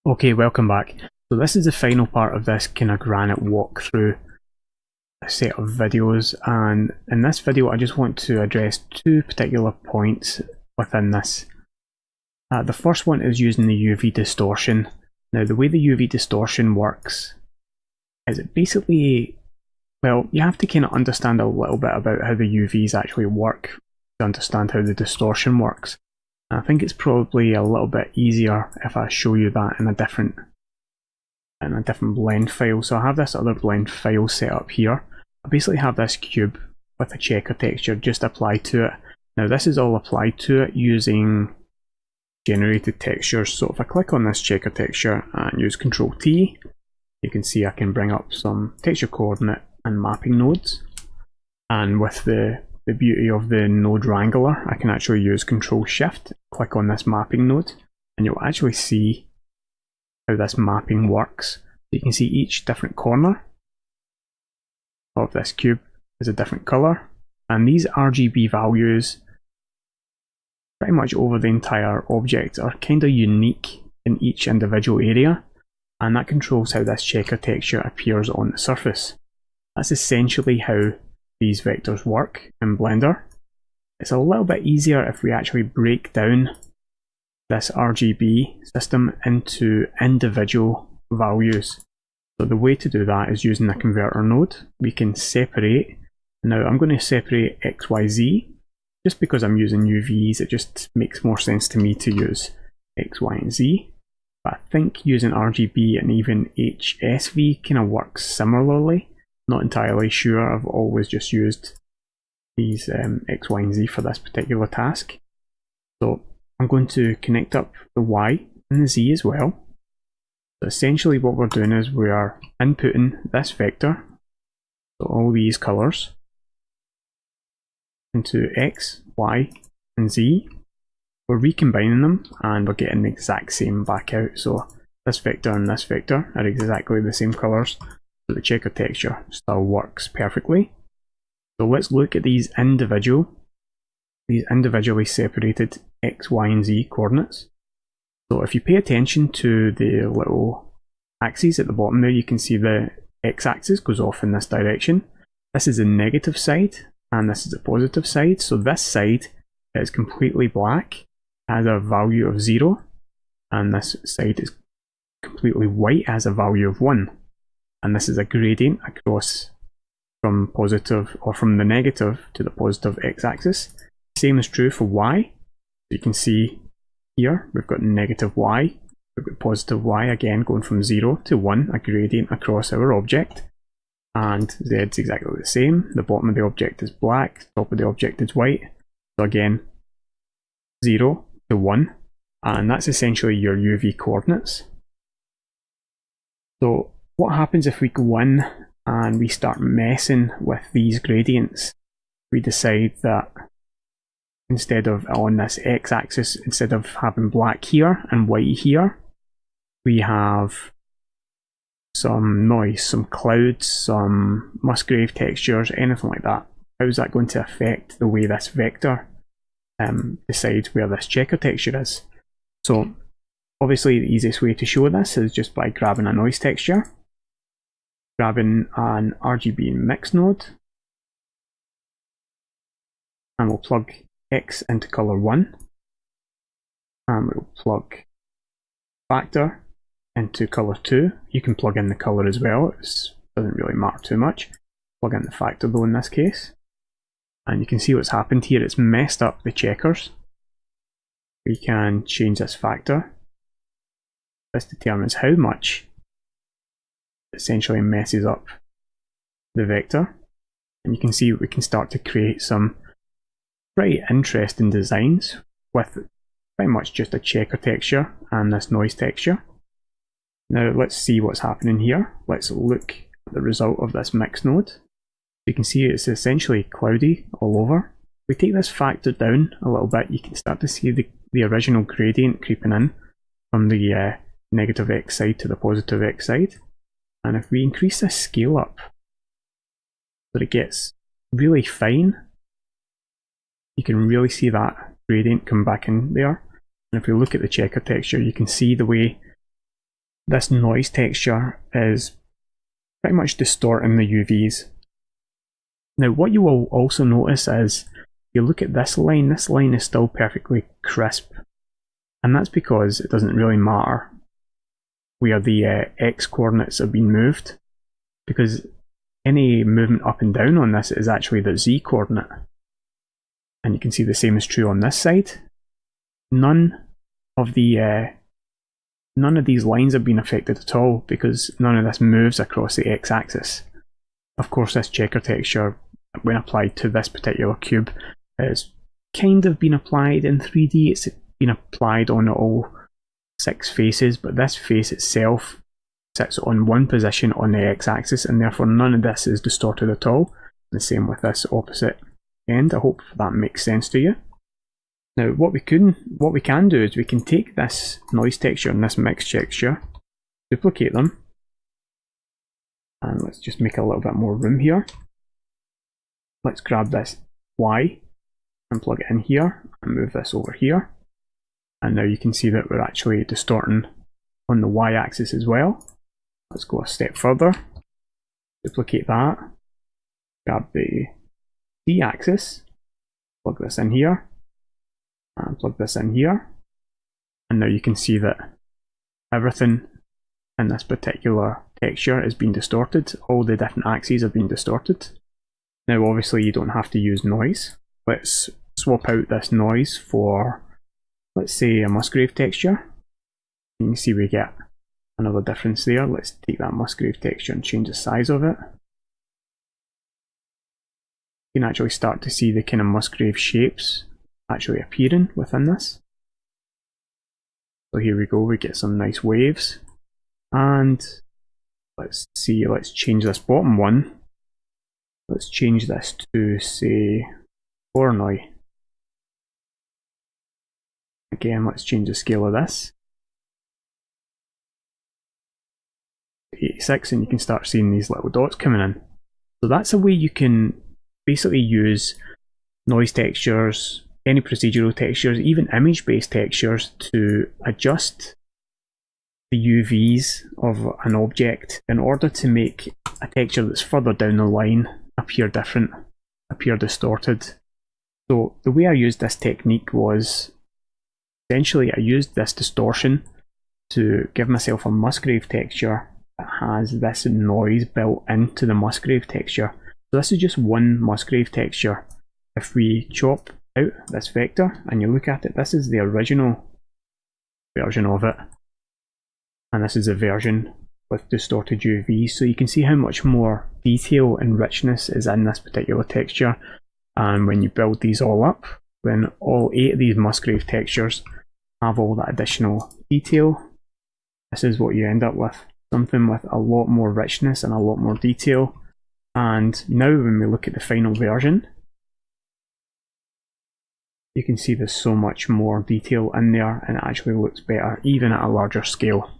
Okay, welcome back. So this is the final part of this kind of Granite walkthrough set of videos, and in this video I just want to address two particular points within this. The first one is using the UV distortion. Now the way the UV distortion works is it basically, well, you have to kind of understand a little bit about how the UVs actually work to understand how the distortion works. I think it's probably a little bit easier if I show you that in a different blend file. So I have this other blend file set up here. I basically have this cube with a checker texture just applied to it. Now this is all applied to it using generated textures. So if I click on this checker texture and use Ctrl T, you can see I can bring up some texture coordinate and mapping nodes. And with the beauty of the node wrangler, I can actually use Ctrl Shift, click on this mapping node, and you'll actually see how this mapping works. You can see each different corner of this cube is a different colour, and these RGB values pretty much over the entire object are kind of unique in each individual area, and that controls how this checker texture appears on the surface. That's essentially how these vectors work in Blender. It's a little bit easier if we actually break down this RGB system into individual values. So the way to do that is using the converter node. We can separate. Now I'm going to separate X, Y, Z. Just because I'm using UVs, it just makes more sense to me to use X, Y, and Z. But I think using RGB and even HSV kind of works similarly. Not entirely sure, I've always just used these X, Y, and Z for this particular task. So I'm going to connect up the Y and the Z as well. So essentially what we're doing is we are inputting this vector, so all these colours, into X, Y, and Z. We're recombining them and we're getting the exact same back out. So this vector and this vector are exactly the same colours. So the checker texture still works perfectly. So let's look at these individually separated X, Y, and Z coordinates. So if you pay attention to the little axes at the bottom there, you can see the X-axis goes off in this direction. This is the negative side and this is the positive side. So this side is completely black, has a value of 0, and this side is completely white, has a value of 1. And this is a gradient across from positive, or from the negative to the positive x-axis. Same is true for y. You can see here we've got negative y, we've got positive y, again going from 0 to 1, a gradient across our object. And z is exactly the same. The bottom of the object is black, top of the object is white. So again, 0 to 1, and that's essentially your UV coordinates. So what happens if we go in and we start messing with these gradients? We decide that instead of on this x-axis, instead of having black here and white here, we have some noise, some clouds, some Musgrave textures, anything like that. How is that going to affect the way this vector decides where this checker texture is? So obviously the easiest way to show this is just by grabbing a noise texture, grabbing an RGB mix node, and we'll plug X into color 1, and we'll plug factor into color 2. You can plug in the color as well, it doesn't really matter too much. Plug in the factor though in this case, and you can see what's happened here. It's messed up the checkers. We can change this factor. This determines how much essentially messes up the vector, and you can see we can start to create some pretty interesting designs with pretty much just a checker texture and this noise texture. Now let's see what's happening here. Let's look at the result of this mix node. You can see it's essentially cloudy all over. If we take this factor down a little bit, you can start to see the original gradient creeping in from the negative x side to the positive x side. And if we increase this scale up so that it gets really fine, you can really see that gradient come back in there. And if we look at the checker texture, you can see the way this noise texture is pretty much distorting the UVs. Now what you will also notice is, you look at this line is still perfectly crisp, and that's because it doesn't really matter where the x coordinates have been moved, because any movement up and down on this is actually the z coordinate. And you can see the same is true on this side. None of these lines have been affected at all, because none of this moves across the x-axis. Of course, this checker texture, when applied to this particular cube, is kind of been applied in 3D. It's been applied on all 6 faces, but this face itself sits on one position on the x-axis, and therefore none of this is distorted at all. The same with this opposite end. I hope that makes sense to you. Now what we can do is we can take this noise texture and this mix texture, duplicate them, and let's just make a little bit more room here. Let's grab this Y and plug it in here and move this over here, and now you can see that we're actually distorting on the y-axis as well. Let's go a step further, duplicate that, grab the z-axis, plug this in here, and plug this in here, and now you can see that everything in this particular texture is being distorted. All the different axes have been distorted. Now obviously you don't have to use noise. Let's swap out this noise for, let's say, a Musgrave texture. You can see we get another difference there. Let's take that Musgrave texture and change the size of it. You can actually start to see the kind of Musgrave shapes actually appearing within this. So here we go, we get some nice waves. And let's see, let's change this bottom one. Let's change this to, say, Voronoi. Again, let's change the scale of this. 86, and you can start seeing these little dots coming in. So that's a way you can basically use noise textures, any procedural textures, even image-based textures, to adjust the UVs of an object in order to make a texture that's further down the line appear different, appear distorted. So the way I used this technique was, essentially I used this distortion to give myself a Musgrave texture that has this noise built into the Musgrave texture. So this is just one Musgrave texture. If we chop out this vector and you look at it, this is the original version of it, and this is a version with distorted UV. So you can see how much more detail and richness is in this particular texture. And when you build these all up, then all 8 of these Musgrave textures have all that additional detail. This is what you end up with, something with a lot more richness and a lot more detail. And now when we look at the final version, you can see there's so much more detail in there, and it actually looks better even at a larger scale.